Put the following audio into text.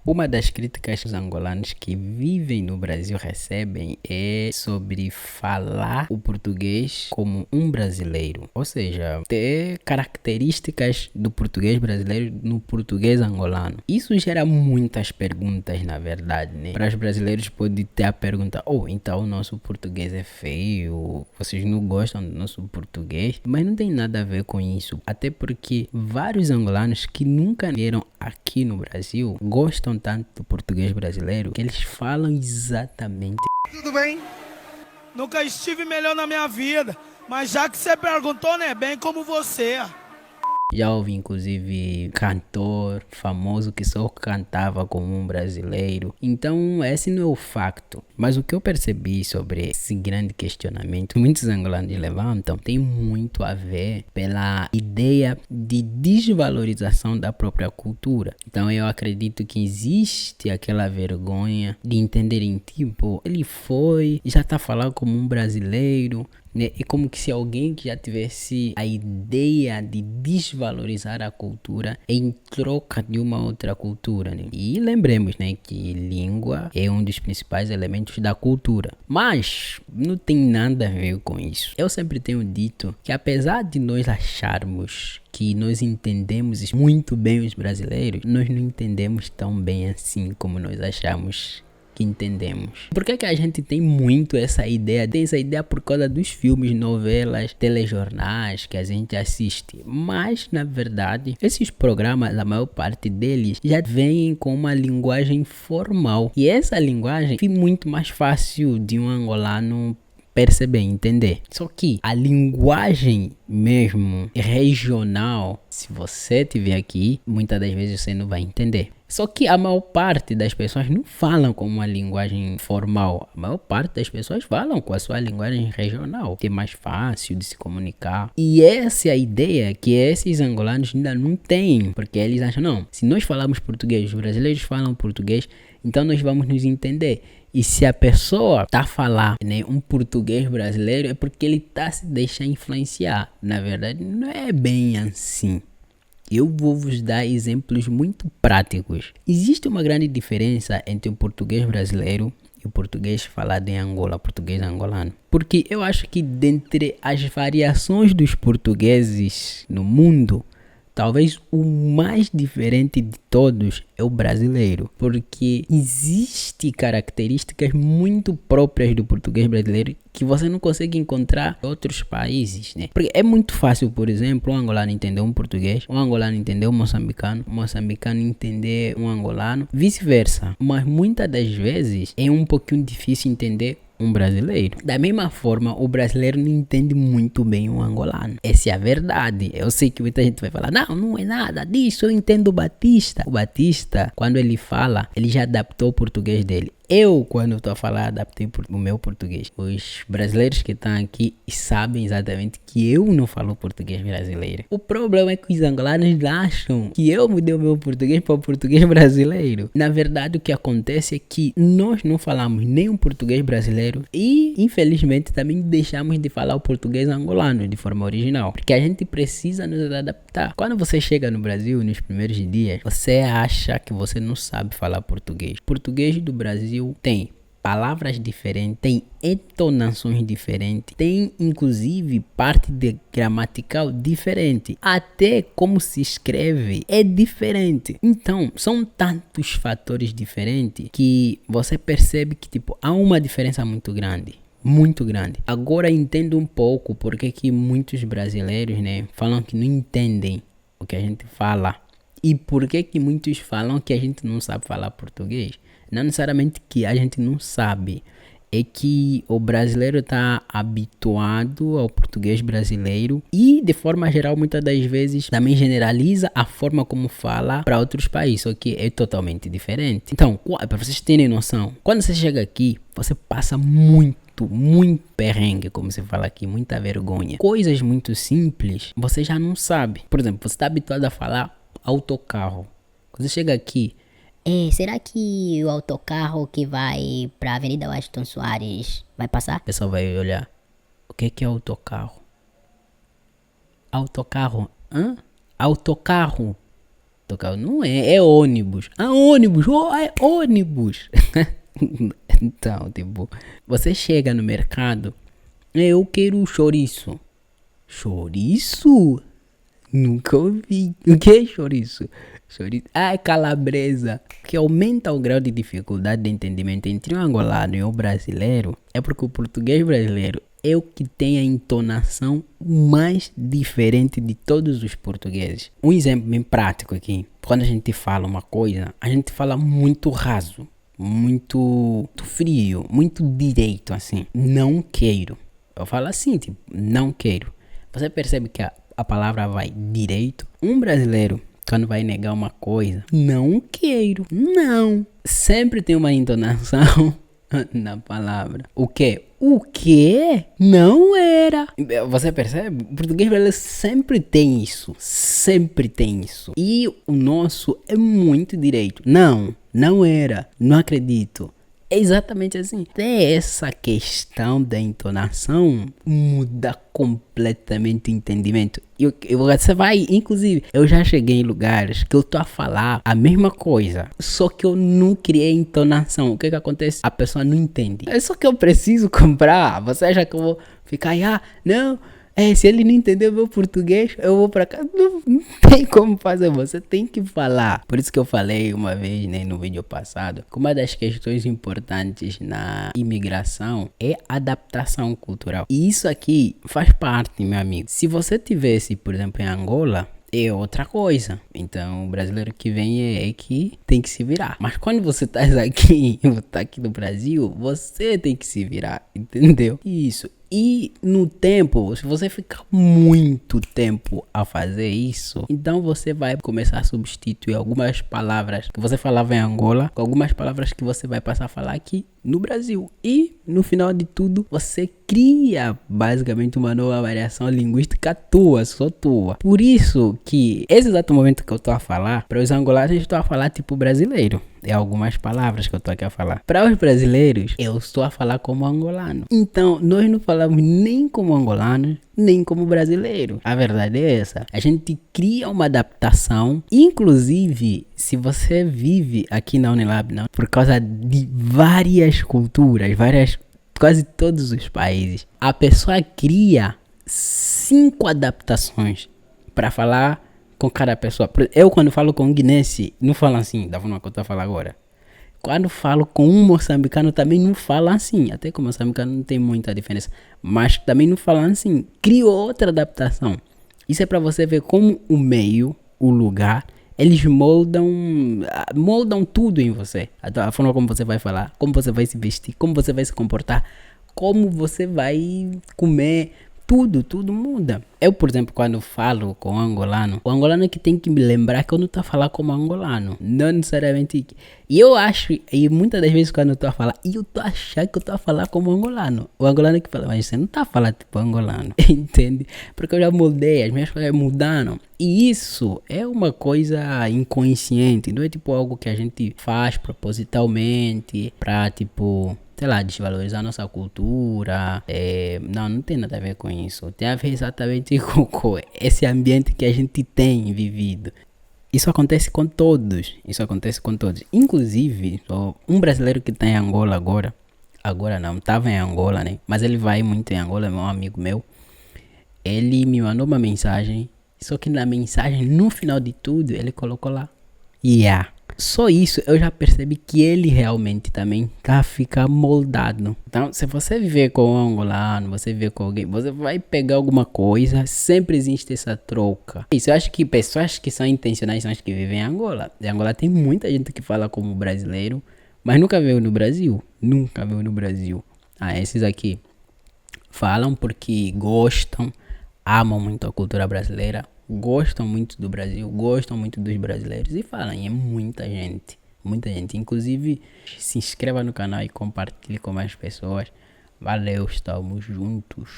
Uma das críticas que os angolanos que vivem no Brasil recebem é sobre falar o português como um brasileiro. Ou seja, ter características do português brasileiro no português angolano. Isso gera muitas perguntas, na verdade, né? Para os brasileiros pode ter a pergunta, então o nosso português é feio, vocês não gostam do nosso português? Mas não tem nada a ver com isso. Até porque vários angolanos que nunca vieram aqui no Brasil gostam tanto do português brasileiro que eles falam exatamente. Tudo bem? Nunca estive melhor na minha vida, mas já que você perguntou, né, bem como você. Já ouvi inclusive cantor famoso que só cantava como um brasileiro. Então esse não é o facto. Mas o que eu percebi sobre esse grande questionamento que muitos angolanos levantam tem muito a ver pela ideia de desvalorização da própria cultura. Então eu acredito que existe aquela vergonha de entenderem, tipo, ele já tá falando como um brasileiro, né? É como que se alguém que já tivesse a ideia de desvalorizar a cultura em troca de uma outra cultura, né? E lembremos, né, que língua é um dos principais elementos da cultura. Mas não tem nada a ver com isso. Eu sempre tenho dito que apesar de nós acharmos que nós entendemos muito bem os brasileiros, nós não entendemos tão bem assim como nós achamos que entendemos. Por que a gente tem muito essa ideia? Tem essa ideia por causa dos filmes, novelas, telejornais que a gente assiste. Mas, na verdade, esses programas, a maior parte deles, já vêm com uma linguagem formal. E essa linguagem é muito mais fácil de um angolano perceber, entender. Só que a linguagem mesmo regional, se você estiver aqui, muitas das vezes você não vai entender. Só que a maior parte das pessoas não falam com uma linguagem formal. A maior parte das pessoas falam com a sua linguagem regional, que é mais fácil de se comunicar. E essa é a ideia que esses angolanos ainda não têm, porque eles acham, não, se nós falamos português, os brasileiros falam português, então nós vamos nos entender. E se a pessoa tá falando, né, um português brasileiro, é porque ele tá se deixando influenciar. Na verdade, não é bem assim. Eu vou vos dar exemplos muito práticos. Existe uma grande diferença entre o português brasileiro e o português falado em Angola, português angolano. Porque eu acho que dentre as variações dos portugueses no mundo, talvez o mais diferente de todos é o brasileiro, porque existem características muito próprias do português brasileiro que você não consegue encontrar em outros países, né? Porque é muito fácil, por exemplo, um angolano entender um português, um angolano entender um moçambicano entender um angolano, vice-versa. Mas muitas das vezes é um pouquinho difícil entender um brasileiro. Da mesma forma, o brasileiro não entende muito bem o angolano. Essa é a verdade. Eu sei que muita gente vai falar, não é nada disso, eu entendo o Batista. O Batista, quando ele fala, ele já adaptou o português dele. Eu, quando estou a falar, adaptei o meu português. Os brasileiros que estão aqui sabem exatamente que eu não falo português brasileiro. O problema é que os angolanos acham que eu mudei o meu português para o português brasileiro. Na verdade, o que acontece é que nós não falamos nem o português brasileiro e, infelizmente, também deixamos de falar o português angolano de forma original. Porque a gente precisa nos adaptar. Quando você chega no Brasil, nos primeiros dias, você acha que você não sabe falar português. O português do Brasil tem palavras diferentes, tem entonações diferentes, tem inclusive parte gramatical diferente, até como se escreve é diferente. Então são tantos fatores diferentes que você percebe que tipo há uma diferença muito grande. Muito grande. Agora entendo um pouco porque que muitos brasileiros, né, falam que não entendem o que a gente fala. E por que muitos falam que a gente não sabe falar português? Não necessariamente que a gente não sabe, é que o brasileiro está habituado ao português brasileiro e, de forma geral, muitas das vezes também generaliza a forma como fala para outros países, só que é totalmente diferente. Então, para vocês terem noção, quando você chega aqui, você passa muito perrengue, como se fala aqui, muita vergonha. Coisas muito simples, você já não sabe. Por exemplo, você está habituado a falar autocarro. Quando você chega aqui, será que o autocarro que vai pra Avenida Washington Soares vai passar? o pessoal vai olhar. O que é autocarro? Autocarro? Autocarro. autocarro. Não é, é ônibus. Ah, ônibus, oh, é ônibus. Então, tipo, você chega no mercado, eu quero chouriço. Chouriço? Nunca ouvi. O que é chouriço? Chouriço. Ah, é calabresa. O que aumenta o grau de dificuldade de entendimento entre o angolano e o brasileiro é porque o português brasileiro é o que tem a entonação mais diferente de todos os portugueses. Um exemplo bem prático aqui. Quando a gente fala uma coisa, a gente fala muito raso, muito frio, muito direito, assim. Não quero. Eu falo assim, tipo, não quero. Você percebe que a palavra vai direito. Um brasileiro, quando vai negar uma coisa, não quero. Não. Sempre tem uma entonação na palavra. O quê? O quê? Não era. Você percebe? O português brasileiro sempre tem isso. Sempre tem isso. E o nosso é muito direito. Não, não era. Não acredito. É exatamente assim. Até essa questão da entonação muda completamente o entendimento. Você vai, inclusive, eu já cheguei em lugares que eu tô a falar a mesma coisa, só que eu não criei entonação. O que acontece? A pessoa não entende. É só que eu preciso comprar. Você acha que eu vou ficar aí, não... se ele não entendeu meu português, eu vou pra cá. Não tem como fazer, você tem que falar. Por isso que eu falei uma vez, né, no vídeo passado, que uma das questões importantes na imigração é adaptação cultural. E isso aqui faz parte, meu amigo. Se você tivesse, por exemplo, em Angola, é outra coisa. Então, o brasileiro que vem é que tem que se virar. Mas quando você tá aqui, tá aqui no Brasil, você tem que se virar, entendeu? Isso. E no tempo, se você ficar muito tempo a fazer isso, então você vai começar a substituir algumas palavras que você falava em Angola com algumas palavras que você vai passar a falar aqui no Brasil. E no final de tudo, você cria basicamente uma nova variação linguística tua, só tua. Por isso que esse exato momento que eu tô a falar, para os angolanos eu estou a falar tipo brasileiro. É algumas palavras que eu tô aqui a falar. Para os brasileiros, eu estou a falar como angolano. Então, nós não falamos nem como angolanos, nem como brasileiro. A verdade é essa. A gente cria uma adaptação. Inclusive, se você vive aqui na Unilab, não, por causa de várias culturas, quase todos os países, a pessoa cria 5 adaptações para falar com cada pessoa. Eu, quando falo com um guinense, não falo assim, da forma que eu estou a falar agora. Quando falo com um moçambicano, também não falo assim. Até que o moçambicano não tem muita diferença. Mas também não falo assim. Crio outra adaptação. Isso é para você ver como o meio, o lugar, eles moldam tudo em você. A forma como você vai falar, como você vai se vestir, como você vai se comportar, como você vai comer. Tudo muda. Eu, por exemplo, quando falo com o angolano é que tem que me lembrar que eu não estou a falar como angolano. Não necessariamente. E eu acho, e muitas das vezes quando eu estou a falar, eu estou achando que eu estou a falar como angolano. O angolano é que fala, mas você não está a falar tipo angolano. Entende? Porque eu já mudei, as minhas coisas mudaram. E isso é uma coisa inconsciente. Não é tipo algo que a gente faz propositalmente pra, tipo, sei lá, desvalorizar nossa cultura. Não tem nada a ver com isso. Tem a ver exatamente com esse ambiente que a gente tem vivido. Isso acontece com todos. Inclusive, um brasileiro que está em Angola agora não, estava em Angola, né? Mas ele vai muito em Angola, é um amigo meu. Ele me mandou uma mensagem, só que na mensagem, no final de tudo, ele colocou lá, Só isso eu já percebi que ele realmente também fica moldado. Então, se você viver com um angolano, você viver com alguém, você vai pegar alguma coisa, sempre existe essa troca. Isso, eu acho que pessoas que são intencionais são as que vivem em Angola. Em Angola tem muita gente que fala como brasileiro, mas nunca veio no Brasil. Esses aqui falam porque gostam, amam muito a cultura brasileira, gostam muito do Brasil, gostam muito dos brasileiros e falam, e é muita gente. Inclusive, se inscreva no canal e compartilhe com mais pessoas. Valeu, estamos juntos.